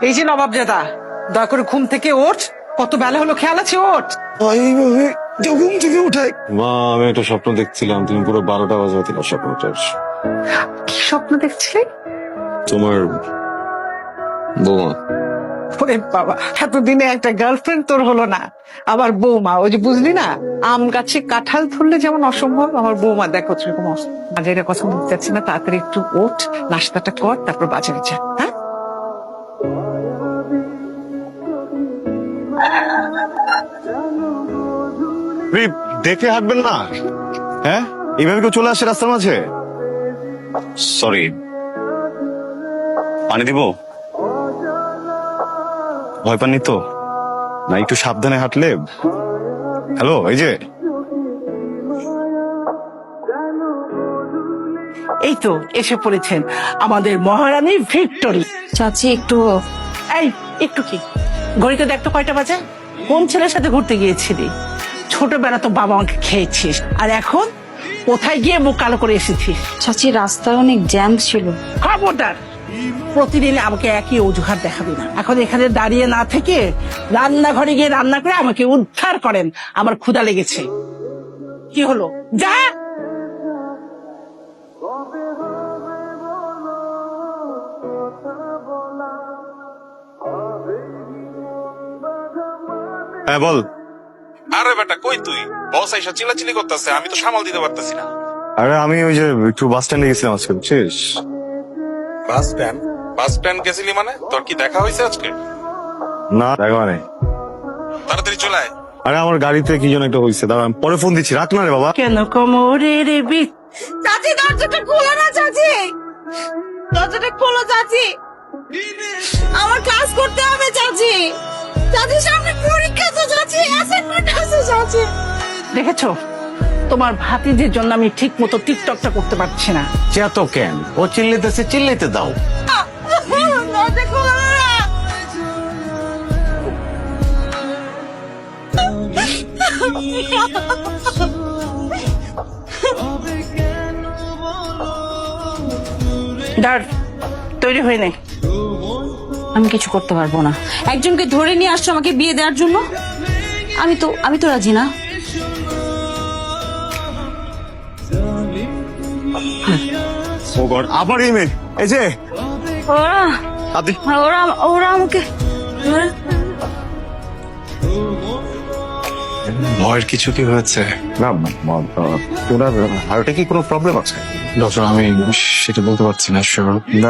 এই যে নবাবজাদা, দয়া করে ঘুম থেকে ওঠ। কত বেলা হলো, খেয়াল আছে? ওঠ। এইভাবে কেউ ঘুম থেকে উঠায়? মা, আমি একটা স্বপ্ন দেখছিলাম, তুমি পুরো 12টা বাজে দিলা স্বপ্নটা। কি স্বপ্ন দেখছিলি? তোমার বৌমা। ওরে বাবা, এতদিনে একটা গার্লফ্রেন্ড তোর হলো না, আবার বৌমা। ওই যে বুঝলি না, আম গাছে কাঁঠাল ধরলে যেমন অসম্ভব, আমার বৌমা দেখো সেরকম বাজারের কথা বলতে চাচ্ছি না। তাড়াতাড়ি একটু ওঠ, নাস্তাটা কর, তারপর বাজারে যা। হ্যাঁ, দেখে হাঁটবেন না? হ্যাঁ, এইভাবে কেউ চলে আসে রাস্তার মাঝে? সরি, পানি দিব? ভয় পাননি তো? না, একটু সাবধানে হাঁটলে। হ্যালো, এই যে এই তো এসে পড়েছেন আমাদের মহারানী ভিক্টোরি। চাচি একটু এই একটু কি, ঘড়িতে দেখতো কয়টা বাজে? কোন ছেলের সাথে ঘুরতে গিয়েছিলি? ছোটবেলা তো বাবা আমাকে খেয়েছিস, আর এখন কোথায় গিয়ে মুখ কালো করে এসেছিস? চাচি রাস্তায় অনেক জ্যাম ছিল। খবরদার, প্রতিদিন আমাকে একই অজুহাত দেখাবি না। এখন এখানে দাঁড়িয়ে না থেকে রান্নাঘরে গিয়ে রান্না করে আমাকে উদ্ধার করেন। আমার ক্ষুধা লেগেছে। কি হলো, যা। হ্যাঁ বল। আরে বেটা, কই তুই? বস আইসা চিল্লাচিল্লি করতেছে, আমি তো সামাল দিতে পারতেছি না। আরে আমি ওই যে একটু বাস স্ট্যান্ডে গেছিলাম আজকে, বুঝছিস? Bus stand? বাস স্ট্যান্ড গেছিলি মানে? তোর কি দেখা হয়েছে আজকে? না, দেখা নেই। তাড়াতাড়ি চলে আয়। আরে আমার গাড়িতে কি যেন একটা হয়েছে, দাঁড়া আমি পরে ফোন দিচ্ছি, রাখ না রে বাবা। কেন কোমরে রে বিট। চাচি দরজাটা খোলো না চাচি, দরজাটা খোলো চাচি, আমার ক্লাস করতে হবে চাচি। চাচি সামনে পরীক্ষা তো চাচি, অ্যাসাইনমেন্ট আছে চাচি। দেখেছো, তোমার ভাতিজের জন্য আমি ঠিক মতো টিকটকটা করতে পারছি না। চেত কেন? ও চিল্লাইতেছে, চিল্লাইতে দাও। দরজা খোলো না। দাঁড়, তৈরি হয়ে নে। আমি কিছু করতে পারবো না। একজনকে ধরে নিয়ে আসছো আমাকে বিয়ে দেওয়ার জন্য। আমি তো রাজি না। ও গড, আবার এই মেয়ে, এই যে ওরা আপনি ওরা ওরা আমাকে ভয়ের কিছু কি হয়েছে? না, ওনার হার্টে কি কোনো প্রবলেম আছে? ডক্টর, আমি সেটা বলতে পারছি না, শিওর। না,